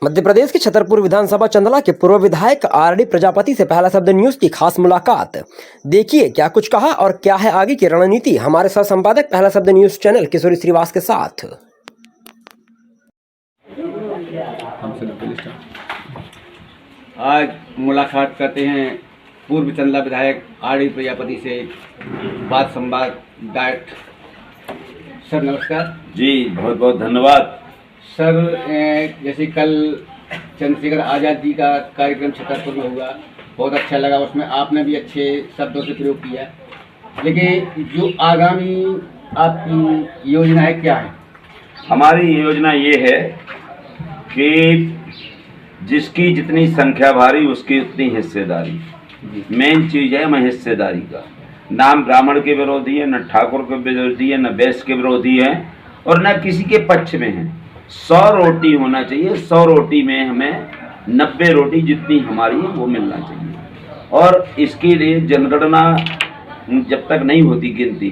मध्य प्रदेश के छतरपुर विधानसभा चंदला के पूर्व विधायक आरडी प्रजापति से पहला शब्द न्यूज की खास मुलाकात। देखिए क्या कुछ कहा और क्या है आगे की रणनीति, हमारे सह संपादक पहला शब्द न्यूज चैनल किशोरी श्रीवास के साथ। आज मुलाकात करते हैं पूर्व चंदला विधायक आरडी प्रजापति से। बात संवाद डायट। सर नमस्कार। जी बहुत बहुत धन्यवाद सर। जैसे कल चंद्रशेखर आज़ाद जी का कार्यक्रम छतरपुर में हुआ, बहुत अच्छा लगा, उसमें आपने भी अच्छे शब्दों से प्रयोग किया। लेकिन जो आगामी आपकी योजना है क्या है? हमारी योजना ये है कि जिसकी जितनी संख्या भारी उसकी उतनी हिस्सेदारी। मेन चीज़ है मैं हिस्सेदारी का। नाम ब्राह्मण के विरोधी है, न ठाकुर के विरोधी है, न वैश्य के विरोधी है और न किसी के पक्ष में है। 100 रोटी होना चाहिए, 100 रोटी में हमें 90 रोटी जितनी हमारी है वो मिलना चाहिए। और इसके लिए जनगणना जब तक नहीं होती गिनती,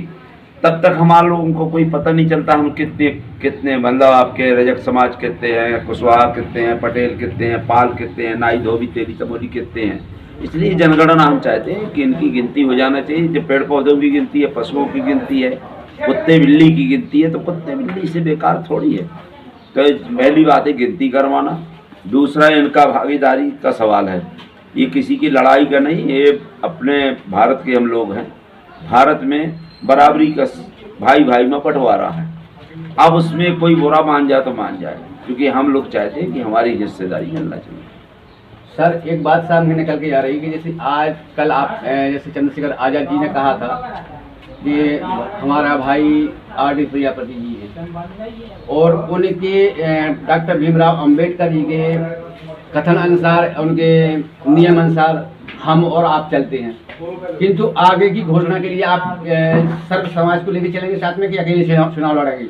तब तक हमारे लोगों को कोई पता नहीं चलता हम कितने कितने, मतलब आपके रजक समाज कितने हैं, कुशवाहा कितने हैं, पटेल कितने हैं, पाल कितने हैं, नाई धोबी तेली चमोली कितने हैं। इसलिए जनगणना हम चाहते हैं कि इनकी गिनती हो जाना चाहिए। जब पेड़ पौधों की गिनती है, पशुओं की गिनती है, कुत्ते बिल्ली की गिनती है, तो कुत्ते बिल्ली से बेकार थोड़ी है। तो पहली बात है गिनती करवाना। दूसरा इनका भागीदारी का सवाल है। ये किसी की लड़ाई का नहीं, ये अपने भारत के हम लोग हैं। भारत में बराबरी का भाई भाई में बंटवारा है। अब उसमें कोई बुरा मान जाए तो मान जाए, क्योंकि हम लोग चाहते हैं कि हमारी हिस्सेदारी मिलना चाहिए। सर एक बात सामने निकल के आ रही है कि जैसे आज कल आप जैसे चंद्रशेखर आज़ाद जी ने कहा था कि हमारा भाई आरडी प्रजापति जी है, और उनके डॉक्टर भीमराव अंबेडकर जी के कथन अनुसार, उनके नियम अनुसार हम और आप चलते हैं। किंतु आगे की घोषणा के लिए आप सर्व समाज को लेकर चलेंगे साथ में कि अकेले चुनाव लड़ेंगे?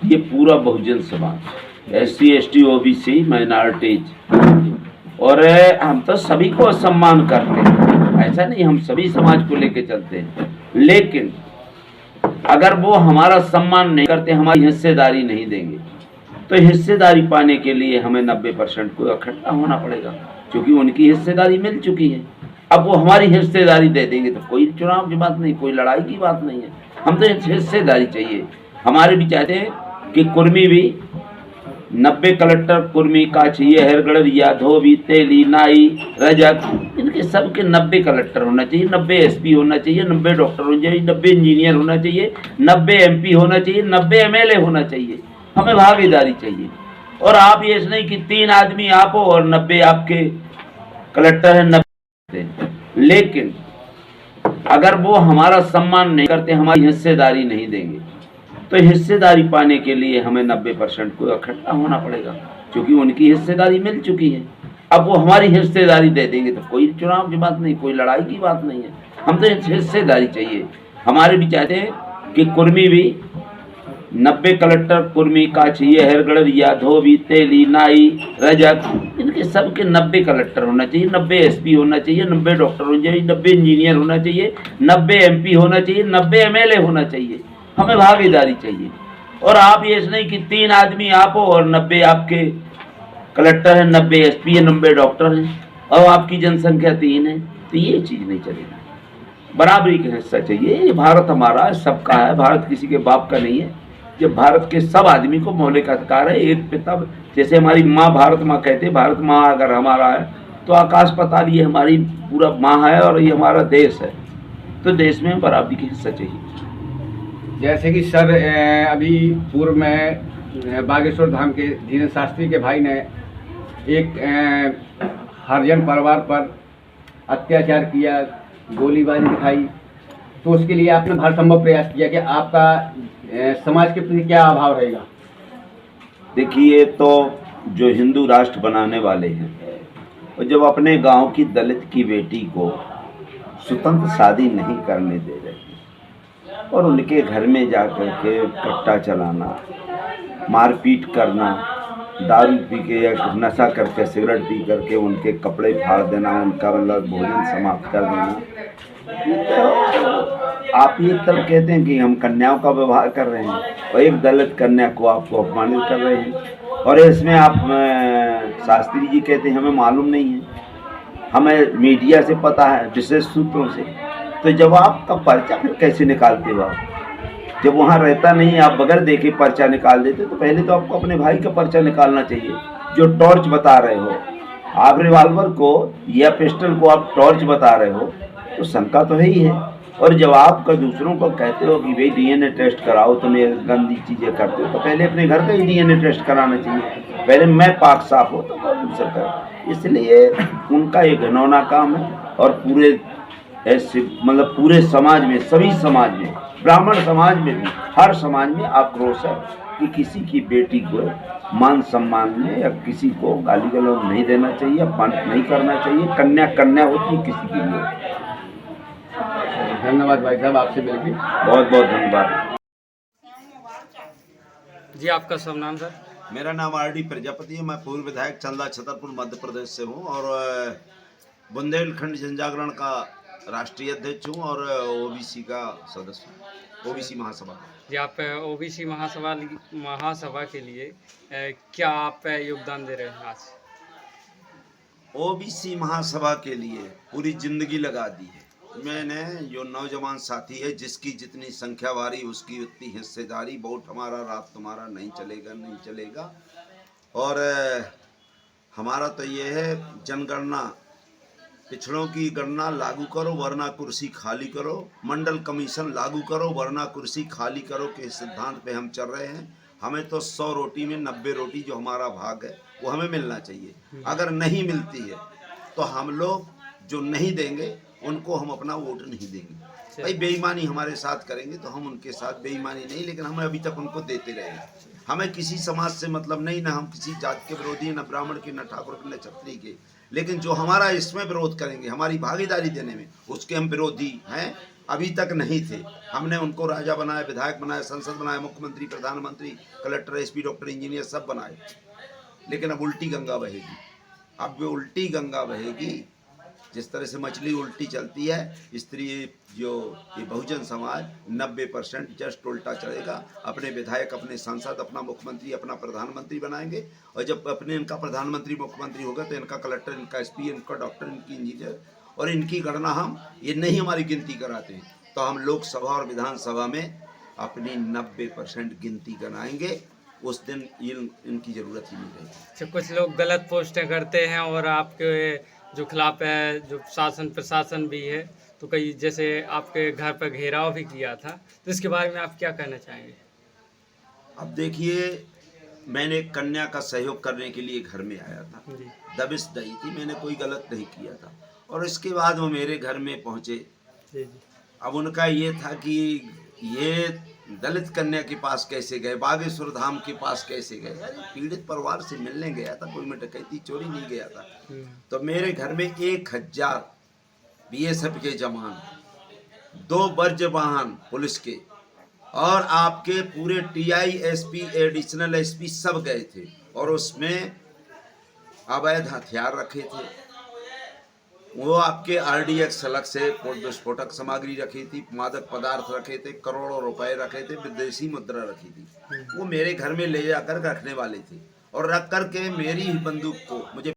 ये पूरा Bahujan Samaj, SC ST OBC minorities, और हम तो सभी को सम्मान करते हैं। ऐसा नहीं, हम सभी समाज को लेके चलते हैं। लेकिन अगर वो हमारा सम्मान नहीं करते, हमारी हिस्सेदारी नहीं देंगे, तो हिस्सेदारी पाने के लिए हमें 90% को इकट्ठा होना पड़ेगा, क्योंकि उनकी हिस्सेदारी मिल चुकी है। अब वो हमारी हिस्सेदारी दे देंगे तो कोई चुनाव की बात नहीं, कोई लड़ाई की बात नहीं है। हम तो हिस्सेदारी चाहिए। हमारे भी चाहते हैं कि कुर्मी भी 90 कलेक्टर कुर्मी का चाहिए, हरगढ़िया, धोबी, तेली, नाई, रजक, इनके सबके 90 कलेक्टर होना चाहिए, 90 SP होना चाहिए, 90 डॉक्टर होना चाहिए, 90 इंजीनियर होना चाहिए, 90 MP होना चाहिए, 90 MLA होना चाहिए। हमें भागीदारी चाहिए। और आप ये नहीं कि 3 आदमी आप हो और 90 आपके कलेक्टर हैं, 90। लेकिन अगर वो हमारा सम्मान नहीं करते, हमारी हिस्सेदारी नहीं देंगे, तो हिस्सेदारी पाने के लिए हमें 90% को इकट्ठा होना पड़ेगा, क्योंकि उनकी हिस्सेदारी मिल चुकी है। अब वो हमारी हिस्सेदारी दे देंगे तो कोई चुनाव की बात नहीं, कोई लड़ाई की बात नहीं है। हम तो हिस्सेदारी चाहिए। हमारे भी चाहते हैं कि कुर्मी भी 90 कलेक्टर कुर्मी का चाहिए, हरगढ़िया, धोबी, तेली, नाई, रजक, इनके सबके 90 कलेक्टर होना चाहिए, 90 SP होना चाहिए, 90 डॉक्टर होना चाहिए, 90 इंजीनियर होना चाहिए, 90 MP होना चाहिए, 90 MLA होना चाहिए। हमें भागीदारी चाहिए। और आप ये नहीं कि 3 आदमी आप हो और 90 आपके कलेक्टर हैं, 90 SP है, 90 डॉक्टर हैं, और आपकी जनसंख्या 3 है, तो ये चीज़ नहीं चलेगी। बराबरी का हिस्सा चाहिए। ये भारत हमारा सबका है, भारत किसी के बाप का नहीं है। ये भारत के सब आदमी को मौलिक अधिकार है। एक पिता, जैसे हमारी माँ भारत माँ कहते हैं, भारत माँ अगर हमारा है तो आकाश पाताल ये हमारी पूरा माँ है और ये हमारा देश है। तो देश में बराबरी का हिस्सा चाहिए। जैसे कि सर अभी पूर्व में बागेश्वर धाम के धीरेन्द्र शास्त्री के भाई ने एक हरिजन परिवार पर अत्याचार किया, गोलीबारी दिखाई, तो उसके लिए आपने हर संभव प्रयास किया कि आपका समाज के प्रति क्या अभाव रहेगा? देखिए, तो जो हिंदू राष्ट्र बनाने वाले हैं, और जब अपने गांव की दलित की बेटी को स्वतंत्र शादी नहीं करने दे रहे और उनके घर में जाकर के कट्टा चलाना, मारपीट करना, दारू पी के या नशा करके, सिगरेट पी करके उनके कपड़े फाड़ देना, उनका मतलब भोजन समाप्त कर देना, तो आप ये तब कहते हैं कि हम कन्याओं का व्यवहार कर रहे हैं और एक दलित कन्या को आपको अपमानित कर रहे हैं। और इसमें आप शास्त्री जी कहते हैं हमें मालूम नहीं है, हमें मीडिया से पता है, विशेष सूत्रों से। तो जब आपका पर्चा फिर कैसे निकालते हो आप? जब वहाँ रहता नहीं, आप बगैर देखे पर्चा निकाल देते, तो पहले तो आपको अपने भाई का पर्चा निकालना चाहिए। जो टॉर्च बता रहे हो आप, रिवॉल्वर को या पिस्टल को आप टॉर्च बता रहे हो, तो शंका तो है ही है। और जब आप दूसरों को कहते हो कि भाई डीएनए टेस्ट कराओ, तुम ये गंदी चीज़ें करते हो, तो पहले अपने घर का ही डीएनए टेस्ट कराना चाहिए। पहले मैं पाक साफ हो तो दूसरा कर। इसलिए उनका ये घिनौना काम है। और पूरे ऐसे मतलब पूरे समाज में, सभी समाज में, ब्राह्मण समाज में भी, हर समाज में आक्रोश है कि किसी की बेटी को मान सम्मान में या किसी को गाली गलौज नहीं देना चाहिए, अपमान नहीं करना चाहिए। कन्या कन्या होती है किसी की भी। धन्यवाद भाई साहब, आपसे मिलकर बहुत बहुत धन्यवाद। जी आपका शुभ नाम सर? मेरा नाम आरडी प्रजापति है। मैं पूर्व विधायक चंदा छतरपुर मध्य प्रदेश से हूँ और बुंदेलखंड जनजागरण का राष्ट्रीय अध्यक्ष हूँ और ओबीसी का सदस्य हूँ, ओबीसी महासभा। जी आप ओबीसी महासभा के लिए क्या आप योगदान दे रहे हैं आज? ओबीसी महासभा के लिए पूरी जिंदगी लगा दी है मैंने। जो नौजवान साथी है, जिसकी जितनी संख्या भारी उसकी उतनी हिस्सेदारी। वोट हमारा रात तुम्हारा नहीं चलेगा, नहीं चलेगा। और हमारा तो ये है, जनगणना, पिछड़ों की गणना लागू करो वरना कुर्सी खाली करो, मंडल कमीशन लागू करो वरना कुर्सी खाली करो के सिद्धांत पे हम चल रहे हैं। हमें तो 100 रोटी में 90 रोटी जो हमारा भाग है वो हमें मिलना चाहिए। अगर नहीं मिलती है तो हम लोग जो नहीं देंगे उनको हम अपना वोट नहीं देंगे। भाई बेईमानी हमारे साथ करेंगे तो हम उनके साथ बेईमानी नहीं, लेकिन हम अभी तक उनको देते रहे। हमें किसी समाज से मतलब नहीं, ना हम किसी जात के विरोधी, न ब्राह्मण के, न ठाकुर के, न क्षत्रिय के। लेकिन जो हमारा इसमें विरोध करेंगे, हमारी भागीदारी देने में, उसके हम विरोधी हैं। अभी तक नहीं थे। हमने उनको राजा बनाया, विधायक बनाया, संसद बनाया, मुख्यमंत्री, प्रधानमंत्री, कलेक्टर, एसपी, डॉक्टर, इंजीनियर सब बनाए। लेकिन अब उल्टी गंगा बहेगी। अब वो उल्टी गंगा बहेगी। जिस तरह से मछली उल्टी चलती है, स्त्री जो ये बहुजन समाज 90% जस्ट उल्टा चलेगा। अपने विधायक, अपने सांसद, अपना मुख्यमंत्री, अपना प्रधानमंत्री बनाएंगे। और जब अपने इनका प्रधानमंत्री मुख्यमंत्री होगा तो इनका कलेक्टर, इनका एसपी, इनका डॉक्टर, इनकी इंजीनियर, और इनकी गणना हम ये नहीं हमारी गिनती कराते हैं तो हम लोकसभा और विधानसभा में अपनी 90% गिनती कराएंगे। उस दिन इनकी ज़रूरत ही नहीं रहेगी। कुछ लोग गलत पोस्टें करते हैं और आपके जो खिलाफ है, जो शासन प्रशासन भी है, तो कई जैसे आपके घर पर घेराव भी किया था, तो इसके बारे में आप क्या कहना चाहेंगे? अब देखिए, मैंने कन्या का सहयोग करने के लिए घर में आया था, दबिश दी थी, मैंने कोई गलत नहीं किया था। और इसके बाद वो मेरे घर में पहुंचे। अब उनका ये था कि ये दलित कन्या के पास कैसे गए, बागेश्वर धाम के पास कैसे गए। अरे पीड़ित परिवार से मिलने गया था, कोई मैं डकैती चोरी नहीं गया था। तो मेरे घर में 1000 बीएसएफ के जवान, 2 वर्ज्य वाहन पुलिस के, और आपके पूरे टीआई, एसपी, एडिशनल एसपी सब गए थे। और उसमें अवैध हथियार रखे थे, वो आपके आरडीएक्स अलग से विस्फोटक सामग्री रखी थी, मादक पदार्थ रखे थे, करोड़ों रुपए रखे थे, विदेशी मुद्रा रखी थी। वो मेरे घर में ले जाकर रखने वाले थे और रख करके मेरी ही बंदूक को मुझे